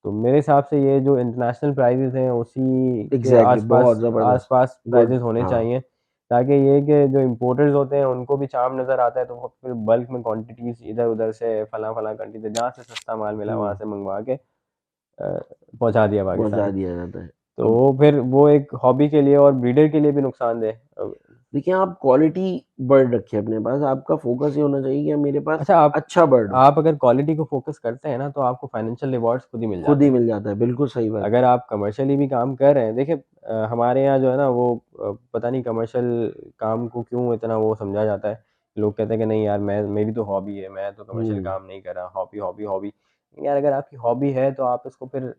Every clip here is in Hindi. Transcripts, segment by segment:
तो मेरे हिसाब से ये जो इंटरनेशनल प्राइजेस हैं उसी के एग्जैक्टली, बहुत जबरदस्त, आसपास गुड। प्राइजेस होने हाँ। चाहिए, ताकि ये कि जो इम्पोर्टर्स होते हैं उनको भी चार्म नज़र आता है, तो वो फिर बल्क में क्वांटिटीज इधर उधर से फला फला कंट्री से जहाँ से सस्ता माल मिला वहाँ से मंगवा के पहुंचा दिया पहुंचा पाकिस्तान। दिया जाता है। तो अब फिर वो एक हॉबी के लिए और ब्रीडर के लिए भी नुकसानदेह। देखिए, आप क्वालिटी बर्ड रखिए अपने पास, आपका फोकस ये होना चाहिए कि मेरे पास अच्छा, अच्छा बर्ड हो। आप अगर क्वालिटी को फोकस करते हैं ना तो आपको फाइनेंशियल रिवॉर्ड्स खुद ही मिल खुद जाते ही हैं। मिल जाता है, बिल्कुल सही बात है। अगर आप कमर्शियली भी काम कर रहे हैं, देखिए हमारे यहाँ जो है ना वो पता नहीं कमर्शियल काम को क्यों इतना वो समझा जाता है। लोग कहते हैं कि नहीं यार, मैं मेरी तो हॉबी है, मैं तो कमर्शियल हुँ, काम नहीं कर रहा, हॉबी हॉबी हॉबी। यार अगर आपकी हॉबी है तो आप इसको फिर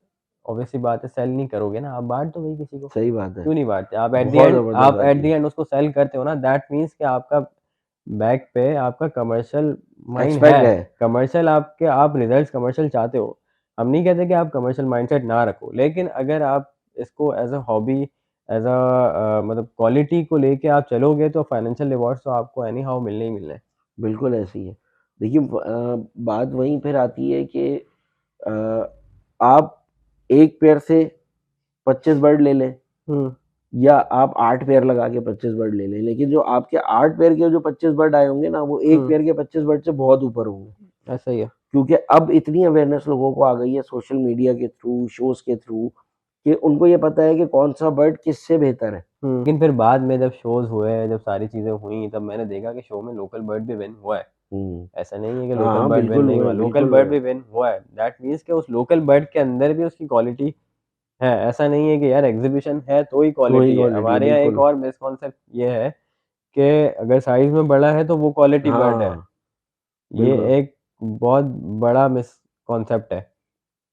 ऑब्वियस सी बात है सेल नहीं करोगे ना, आप बांट दो भाई किसी को। सही बात है। क्यों नहीं बांटते बहुत ज़बरदस्त आप बात एट द की। एंड उसको सेल करते हो ना, दैट मीन्स कि आपका बैक पे आपका कमर्शियल माइंड है। एक्सपेक्ट है। कमर्शियल आपके आप रिजल्ट्स कमर्शियल चाहते हो। हम नहीं कहते कि आप कमर्शियल माइंडसेट ना रखो, लेकिन अगर आप इसको as a hobby, as a मतलब क्वालिटी को लेके आप चलोगे तो फाइनेंशियल रिवॉर्ड्स तो आपको एनी हाउ मिलने ही मिलने हैं। बिल्कुल ऐसे ही है। देखिए, बात वहीं फिर आती है कि अ, आप एक पेयर से 25 बर्ड ले लें, हम्म। या आप 8 पेयर लगा के 25 बर्ड ले लें, लेकिन जो आपके 8 पेयर के जो 25 बर्ड आए होंगे ना, वो 1 हम्म। पेयर के 25 बर्ड से बहुत ऊपर होंगे। ऐसा ही है। क्योंकि अब इतनी अवेयरनेस लोगों को आ गई है सोशल मीडिया के थ्रू, शोज़ के थ्रू, कि उनको ये पता है कि कौन-सा बर्ड किससे बेहतर है। लेकिन फिर बाद में जब शोज हुए, जब सारी चीजें हुई, तब मैंने देखा कि शो में लोकल बर्ड भी विन हुआ है। हुँ। ऐसा नहीं है कि हाँ, लोकल हाँ, बर्ड विन बिल्कुल नहीं हुए हुआ, हैं, लोकल बिल्कुल हुए बर्ड हैं। भी विन हुआ है। दैट मीन्स कि उस लोकल बर्ड के अंदर भी उसकी क्वालिटी है। ऐसा नहीं है कि यार एग्जीबिशन है तो ही तो वही क्वालिटी है। क्वालिटी है, हमारे यहाँ एक बिल्कुल। और मिसकॉन्सेप्ट ये है कि अगर साइज में बड़ा है तो वो क्वालिटी बर्ड है। हाँ, ये बिल्कुल। एक बहुत बड़ा मिसकॉन्सेप्ट है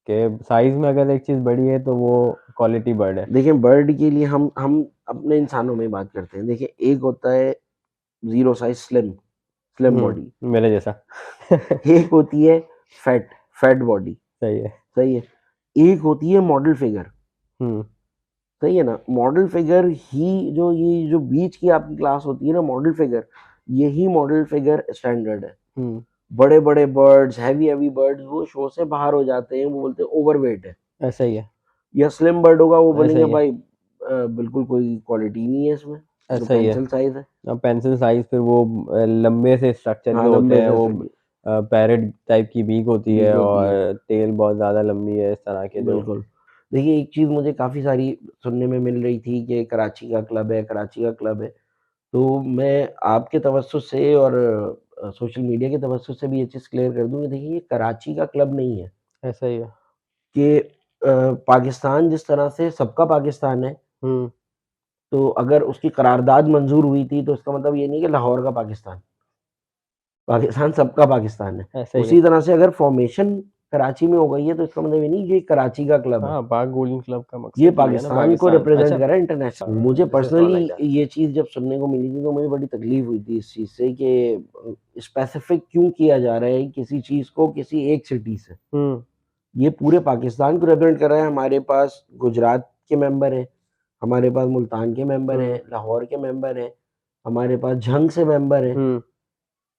कि साइज में अगर एक चीज बड़ी है तो वो क्वालिटी बर्ड है। देखिए, बर्ड के लिए हम अपने इंसानों में बात करते हैं। देखिए, एक होता है zero size slim, slim body. मेरे जैसा। एक होती है फैट, फैट बॉडी, सही है। सही है? एक होती है मॉडल फिगर, हम्म। सही है ना? मॉडल फिगर ही जो ये जो बीच की आपकी क्लास होती है ना मॉडल फिगर, यही मॉडल फिगर स्टैंडर्ड है। हम्म। बड़े-बड़े बर्ड्स, हेवी-हेवी बर्ड्स वो शो से बाहर हो जाते हैं, वो बोलते हैं ओवरवेट है। ऐसा ही है। या स्लिम बर्ड होगा वो ऐसा बोलेंगे ही है। भाई बिल्कुल कोई क्वालिटी नहीं है इसमें, जो ऐसा ही है। पेंसिल साइज़ है। अब पेंसिल साइज फिर वो लंबे से स्ट्रक्चर के हाँ, होते लंबे हैं, से वो सही पैरेट टाइप की बीक होती बीक है होती है, और टेल बहुत ज़्यादा लंबी है, इस तरह के जो। बिल्कुल। देखिए, एक चीज़ मुझे काफ़ी सारी सुनने में मिल रही थी कि कराची का क्लब है, कराची का क्लब है। तो मैं आपके तवज्जुह से और सोशल मीडिया के तवज्जुह से भी ये चीज़ क्लियर कर दूँ कि देखिए, ये कराची का क्लब नहीं है ऐसा ही है। कि पाकिस्तान जिस तरह से सबका पाकिस्तान है, हम्म। तो अगर उसकी करारदाद मंज़ूर हुई थी, तो इसका मतलब ये नहीं कि लाहौर का पाकिस्तान। पाकिस्तान सबका पाकिस्तान है। ऐसा ही है। उसी तरह से अगर फ़ॉर्मेशन कराची में हो गई है, तो इसका मतलब ये नहीं कि ये कराची का क्लब है। हाँ, पाक गोल्डन क्लब का ये मकसद यही है ना, पाकिस्तान को पाकिस्तान। रिप्रेज़ेंट अच्छा, कर रहा है इंटरनेशनल। मुझे this is not personally like that. ये चीज़ जब सुनने को मिली थी, तो मुझे बड़ी तकलीफ़ हुई थी इस चीज़ से कि स्पेसिफ़िक क्यों किया जा रहा है किसी चीज़ को किसी एक सिटी से। हम्म। ये पूरे पाकिस्तान को रिप्रेज़ेंट कर रहा है। हमारे पास गुजरात के मेंबर हैं, हमारे पास मुल्तान के मेंबर हम्म। हैं, लाहौर के मेंबर हैं, हमारे पास झंग से मेंबर हैं। हम्म।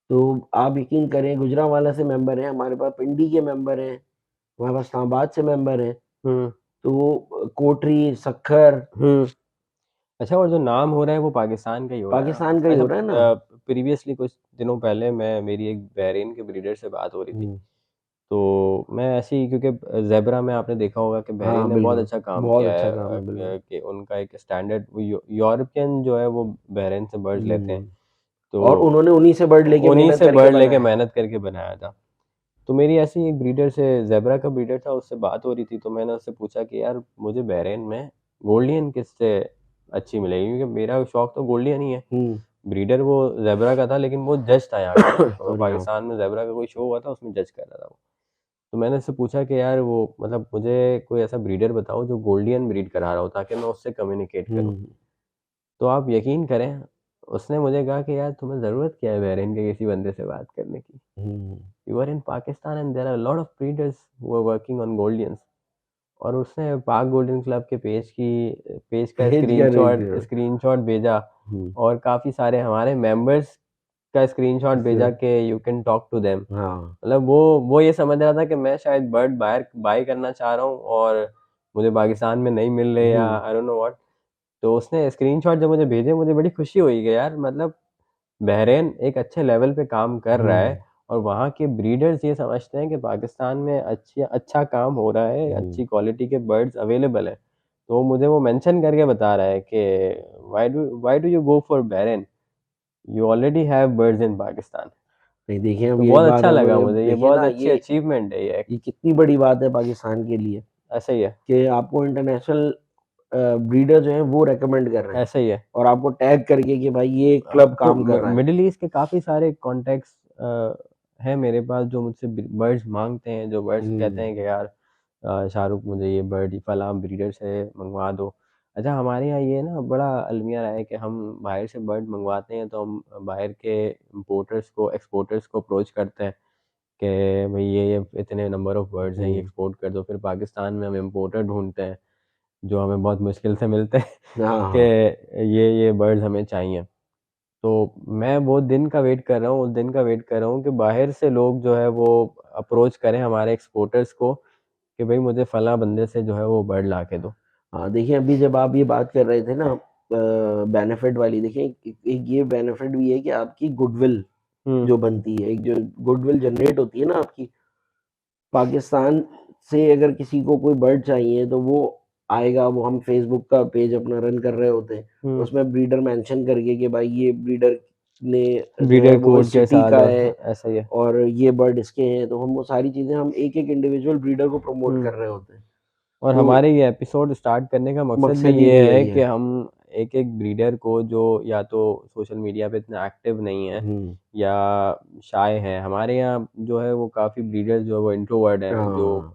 तो आप यकीन करें, गुजरांवाला से मेंबर हैं, हमारे पास पिंडी के मेंबर हैं, हमारे पास इस्लामाबाद से मेंबर हैं। हम्म। तो कोटरी, सक्खर, हम्म। अच्छा, और जो नाम हो रहा है वो पाकिस्तान का ही हो रहा है। पाकिस्तान का ही अच्छा, हो रहा है ना। प्रीवियसली कुछ दिनों पहले मैं मेरी एक बहरीन के ब्रीडर से बात हो रही थी। हुँ। तो मैं ऐसे ही, क्योंकि ज़ेब्रा में आपने देखा होगा कि बहरीन हाँ, ने बहुत बिल्कुल। अच्छा काम बहुत किया अच्छा है, काम है, बिल्कुल। कि उनका एक स्टैंडर्ड वो यूरोपियन जो है वो बहरीन से बर्ड्स लेते हैं। हुँ। तो और उन्होंने उन्हीं से बर्ड लेके उन्हीं मेहनत से करके बर्ड लेके बनाया है। मेहनत करके बनाया था। तो मेरी ऐसी ही एक ब्रीडर से, ज़ेब्रा का ब्रीडर था, उससे बात हो रही थी, तो मैंने उससे पूछा कि यार मुझे बहरीन में गोल्डियन किससे अच्छी मिलेगी, क्योंकि मेरा शौक तो गोल्डियन ही है। हुँ। ब्रीडर वो ज़ेब्रा का था, लेकिन वो जज था यहाँ का। तो सॉरी, हाँ। पाकिस्तान में ज़ेब्रा का कोई शो हुआ था, उसमें जज कर रहा था वो। तो मैंने उससे पूछा कि यार वो मतलब मुझे कोई ऐसा ब्रीडर बताओ जो गोल्डियन ब्रीड करा रहा हो, ताकि मैं उससे कम्युनिकेट करूँ। हुँ, तो आप यकीन करें, उसने मुझे कहा कि यार तुम्हें ज़रूरत क्या है बहरीन के किसी बंदे से बात करने की? हुँ। You are in Pakistan and there are lot of breeders who are working on Gouldians. और उसने पाक गोल्डन क्लब के पेज का भेज क्या रही थी? स्क्रीनशॉट भेजा। हुँ। और काफ़ी सारे हमारे मेंबर्स का स्क्रीनशॉट इससे भेजा कि you can talk to them. हाँ। मतलब वो ये समझ रहा था कि मैं शायद बर्ड बाहर बाय करना चाह रहा हूँ और मुझे पाकिस्तान में नहीं मिल रहे, या हुँ, आई डोंट नो व्हाट। तो उसने स्क्रीनशॉट जब मुझे भेजे, मुझे बड़ी खुशी हुई कि यार मतलब बहरीन एक अच्छे लेवल पे काम कर रहा हुँ, है और वहाँ के ब्रीडर्स ये समझते हैं कि पाकिस्तान में अच्छा काम हो रहा है, हुँ। अच्छी क्वालिटी के बर्ड्स अवेलेबल हैं। तो मुझे वो मेंशन करके बता रहा है कि why do you go for Bahrain? You already have birds in Pakistan. नहीं देखिए, अब तो ये बहुत बात अच्छा अब लगा मुझे, ये देखिए बहुत ना, अच्छी अचीवमेंट है ये। ये कितनी बड़ी बात है पाकिस्तान के लिए ऐसा ही है, कि आपको इंटरनेशनल ब्रीडर जो हैं वो रिकमेंड कर रहे हैं ऐसा ही है। और आपको टैग करके कि भाई ये क्लब तो काम कर रहा है। मिडिल ईस्ट के काफ़ी सारे कॉन्टैक्ट्स हैं मेरे पास, जो मुझसे बर्ड्स मांगते हैं, जो बर्ड्स कहते हुँ, हैं कि यार शाहरुख मुझे ये बर्ड फलां ब्रीडर से मंगवा दो। अच्छा, हमारे यहाँ ये ना बड़ा अलमिया रहा है कि हम बाहर से बर्ड मंगवाते हैं तो हम बाहर के इम्पोर्टर्स को, एक्सपोर्टर्स को अप्रोच करते हैं कि भई ये इतने नंबर ऑफ बर्ड्स हैं, ये हुँ। एक्सपोर्ट कर दो। फिर पाकिस्तान में हम इम्पोर्टर ढूँढते हैं, जो हमें बहुत मुश्किल से मिलते हैं हाँ, कि हाँ। ये बर्ड्स हमें चाहिए। तो मैं वो दिन का वेट कर रहा हूँ, उस दिन का वेट कर रहा हूँ कि बाहर से लोग जो है वो अप्रोच करें हमारे एक्सपोर्टर्स को कि भई मुझे फलाँ बंदे से जो है वो बर्ड ला के दो। हाँ, देखिए अभी जब आप ये बात कर रहे थे ना बेनिफिट वाली, देखिए एक ये बेनिफिट भी है कि आपकी गुडविल हुँ, जो बनती है, एक जो गुडविल जनरेट होती है ना आपकी, पाकिस्तान से अगर किसी को कोई बर्ड चाहिए तो वो आएगा, वो हम फ़ेसबुक का पेज अपना रन कर रहे होते हैं, हुँ। उसमें ब्रीडर मेंशन करके कि भाई ये ब्रीडर ने जो है ब्रीडर वो कोड इस के सिटी साथ का और है ऐसा ही है। और ये बर्ड इसके हैं, तो हम वो सारी चीज़ें हम एक-एक इंडिविजुअल ब्रीडर को प्रमोट हुँ। कर रहे होते हैं। और तो हमारे ये एपिसोड स्टार्ट करने का मकसद भी मकसद ही ये भी है यही कि है। हम एक-एक ब्रीडर को जो या तो सोशल मीडिया पे इतना एक्टिव नहीं है हुँ। या शाय है, हमारे यहाँ जो है वो काफ़ी ब्रीडर्स जो है वो इंट्रोवर्ट हैं, जो हाँ,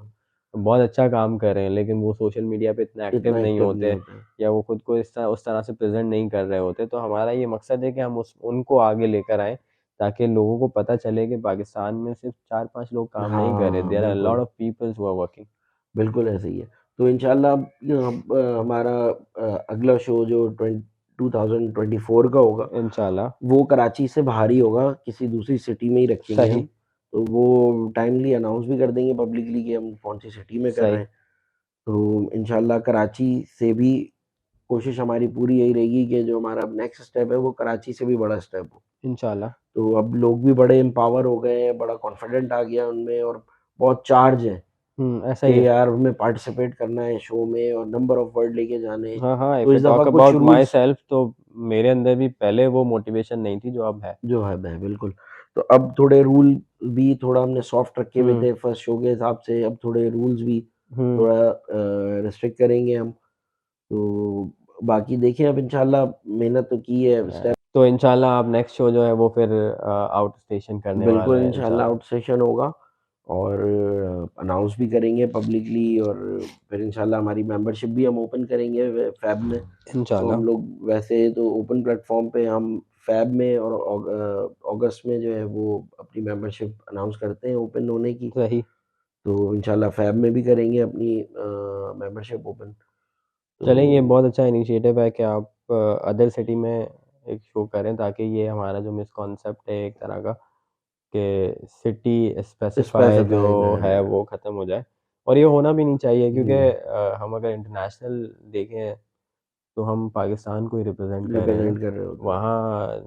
बहुत अच्छा काम कर रहे हैं, लेकिन वो सोशल मीडिया पे इतना एक्टिव इतना नहीं एक्टिव नहीं होते होता है। या वो खुद को उस तरह से प्रेज़ेंट नहीं कर रहे होते। तो हमारा ये मकसद है कि हम उस उनको आगे लेकर आएँ, ताकि लोगों को पता चले कि पाकिस्तान में सिर्फ़ 4-5 लोग काम नहीं कर रहे, हाँ, देयर आर अ लॉट बिल्कुल। Of peoples who are working. बिल्कुल ऐसे ही है। तो इंशाअल्लाह अब हमारा अगला शो जो 2024 का होगा, इंशाल्लाह, वो कराची से बाहर ही होगा, किसी दूसरी सिटी में ही रखेंगे हम। सही, तो वो टाइमली अनाउंस भी कर देंगे पब्लिकली कि हम कौन-सी सिटी में कर रहे सही। हैं। तो इंशाअल्लाह कराची से भी कोशिश हमारी पूरी यही रहेगी कि जो हमारा अब नेक्स्ट स्टेप है, वो कराची से भी बड़ा स्टेप हो। इंशाल्लाह। तो अब लोग भी बड़े एम्पावर हो गए हैं, बड़ा कॉन्फिडेंट आ गया उनमें और बहुत चार्ज है ऐसा कि ही है। यार हमें पार्टिसिपेट करना है शो में और नंबर ऑफ वर्ड लेके जाने हैं। हाँ, हाँ, तो इफ आई इस दफ़ा टॉक कुछ अबाउट माई रूल्स सेल्फ, तो मेरे अंदर भी पहले वो मोटिवेशन नहीं थी जो अब है। जो है बिल्कुल। तो अब थोड़े रूल भी थोड़ा हमने सॉफ्ट रखे हुए हुँ, थे फर्स्ट शो के हिसाब से, अब थोड़े रूल्स भी हुँ। थोड़ा रिस्ट्रिक्ट करेंगे हम। तो बाकी देखिए अब इंशाल्लाह मेहनत तो की है स्टेप तो इंशाल्लाह आप नेक्स्ट शो जो है वो फिर आउट स्टेशन करने बिल्कुल वाले हैं इंशाल्लाह इंशाल्लाह। आउट सेशन होगा और अनाउंस भी करेंगे पब्लिकली और फिर इंशाल्लाह हमारी मेंबरशिप भी हम ओपन करेंगे फैब में। तो इंशाल्लाह, हम लोग वैसे तो ओपन प्लेटफ़ॉर्म पे हम फैब में और अगस्त में जो है वो अपनी मेंबरशिप अनाउंस करते हैं ओपन होने की। सही। तो इंशाल्लाह फैब में भी करेंगे अपनी मेंबरशिप ओपन। चलें, ये तो बहुत अच्छा इनिशिएटिव है कि आप अदर सिटी में एक शो करें, ताकि ये हमारा जो मिसकॉन्सेप्ट है एक तरह का कि सिटी स्पेसिफाई जो स्पेसिफाई है में वो ख़त्म हो जाए। और ये होना भी नहीं चाहिए, क्योंकि हुँ, हम अगर इंटरनेशनल देखें तो हम पाकिस्तान को ही रिप्रेज़ेंट कर रहे हैं ना। रिप्रेज़ेंट कर रहे होते हैं। वहाँ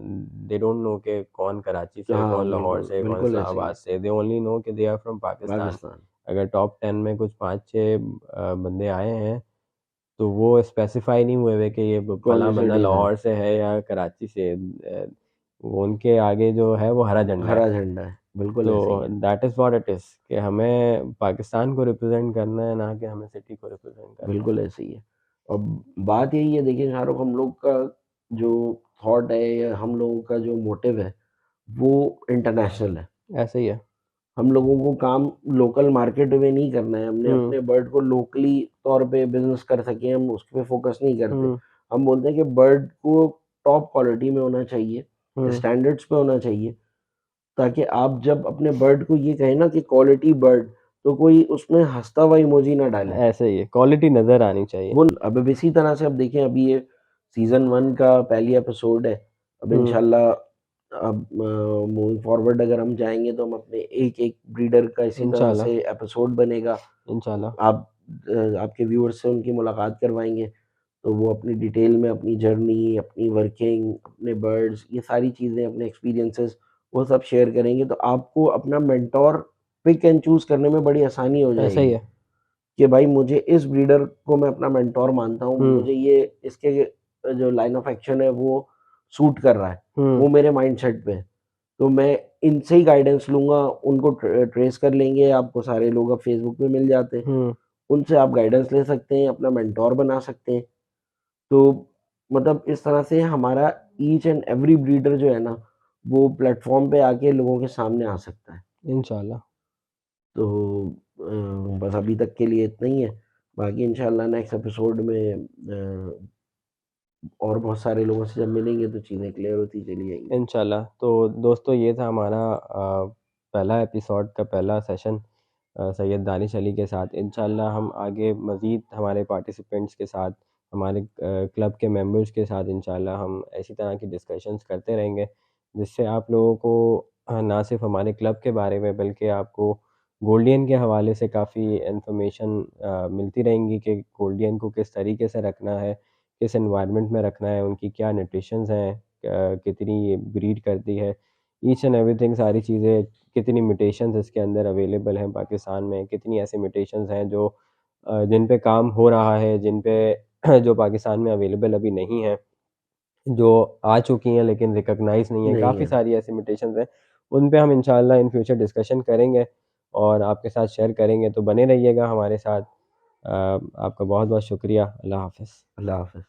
दे डोंट नो कि कौन कराची से है, हाँ, कौन लाहौर बिल्कुल, से है, कौन बिल्कुल ऐसे ही इस्लामाबाद है। से है। दे ओनली नो कि they are from Pakistan. Pakistan. अगर टॉप 10 में कुछ 5-6 बंदे आए हैं, तो वो स्पेसिफ़ाई नहीं हुए हुए कि ये कौन फलाँ सी बंदा सिटी से? लाहौर से है या कराची से है। वो उनके आगे जो है वो हरा झंडा है। हरा झंडा है, बिल्कुल ऐसे ही तो है। That is what it is, कि हमें पाकिस्तान को रिप्रेज़ेंट करना है, ना कि हमें सिटी को रिप्रेज़ेंट करना है। बिल्कुल ऐसे ही है। और बात यही है देखिए शाहरुख हम लोग का जो थॉट है या हम लोगों का जो मोटिव है, वो इंटरनेशनल है। ऐसे ही है। हम लोगों को काम लोकल मार्केट में नहीं करना है, हमने हुँ, अपने बर्ड को लोकली तौर पे बिज़नेस कर सकें, हम उस पे फ़ोकस नहीं करते। हुँ, हम बोलते हैं कि बर्ड को टॉप क्वालिटी में होना चाहिए, हुँ। स्टैंडर्ड्स पे होना चाहिए, ताकि आप जब अपने बर्ड को ये कहें ना कि क्वालिटी बर्ड, तो कोई उसमें हँसता हुआ इमोजी ना डाले। ऐसे ही है, क्वालिटी नज़र आनी चाहिए। वो अब इसी तरह से अब देखें अभी ये सीज़न 1 का पहली एपिसोड है। अब हुँ, इंशाल्लाह अब मूविंग फॉरवर्ड अगर हम जाएँगे तो हम अपने एक-एक ब्रीडर का इसी तरह इंशाल्लाह, से एपिसोड बनेगा। इंशाल्लाह, आप आपके व्यूअर्स से उनकी मुलाकात करवाएँगे, तो वो अपनी डिटेल में अपनी जर्नी, अपनी वर्किंग, अपने बर्ड्स, ये सारी चीज़ें, अपने एक्सपीरियंसेस वो सब शेयर करेंगे, तो आपको अपना मेंटर पिक एंड चूज़ करने में बड़ी आसानी हो ऐसा ही जाएगी, है। कि भाई मुझे इस ब्रीडर को मैं अपना मेंटर मानता हूँ, हुँ, मुझे ये इसके जो लाइन ऑफ एक्शन है वो सूट कर रहा है, हुँ, वो मेरे माइंडसेट पे है। तो मैं इनसे ही गाइडेंस लूँगा, उनको ट्रेस कर लेंगे, आपको सारे लोग अब फेसबुक पे मिल जाते हैं। हुँ, उनसे आप गाइडेंस ले सकते हैं, अपना मेंटर बना सकते हैं। तो मतलब इस तरह से हमारा ईच एंड एवरी ब्रीडर जो है ना, वो प्लेटफ़ॉर्म पे आके लोगों के सामने आ सकता है। इंशाल्लाह। तो बस अभी तक के लिए इतना ही है। बाकी इंशाअल्लाह नेक्स्ट एपिसोड में और बहुत सारे लोगों से जब मिलेंगे तो चीज़ें क्लियर होती चली जाएँगी। इंशाल्लाह। तो दोस्तों ये था हमारा पहला एपिसोड का पहला सेशन सैयद दानिश अली के साथ। इंशाल्लाह हम आगे मज़ीद हमारे पार्टिसिपेंट्स के साथ, हमारे क्लब के मेंबर्स के साथ इंशाल्लाह हम इसी तरह की डिस्कशंस करते रहेंगे, जिससे आप लोगों को ना सिर्फ़ हमारे क्लब के बारे में बल्कि आपको गोल्डियन के हवाले से काफ़ी इन्फॉर्मेशन मिलती रहेंगी कि गोल्डियन को किस तरीके से रखना है, किस एनवायरनमेंट में रखना है, उनकी क्या न्यूट्रिशंस हैं, कितनी ये ब्रीड करती है, ईच एंड एवरीथिंग सारी चीज़ें, कितनी म्यूटेशंस इसके अंदर अवेलेबल हैं पाकिस्तान में, कितनी ऐसी म्यूटेशंस हैं जो जिन पे काम हो रहा है, जिन पे जो पाकिस्तान में अवेलेबल अभी नहीं है, जो आ चुकी हैं लेकिन रिकॉग्नाइज़ नहीं है, नहीं काफ़ी है। सारी ऐसी म्यूटेशंस हैं, उन पे हम इंशाअल्लाह इन फ्यूचर डिस्कशन करेंगे और आपके साथ शेयर करेंगे, तो बने रहिएगा हमारे साथ। आपका बहुत-बहुत शुक्रिया। अल्लाह हाफ़िज़। अल्लाह हाफ़िज़।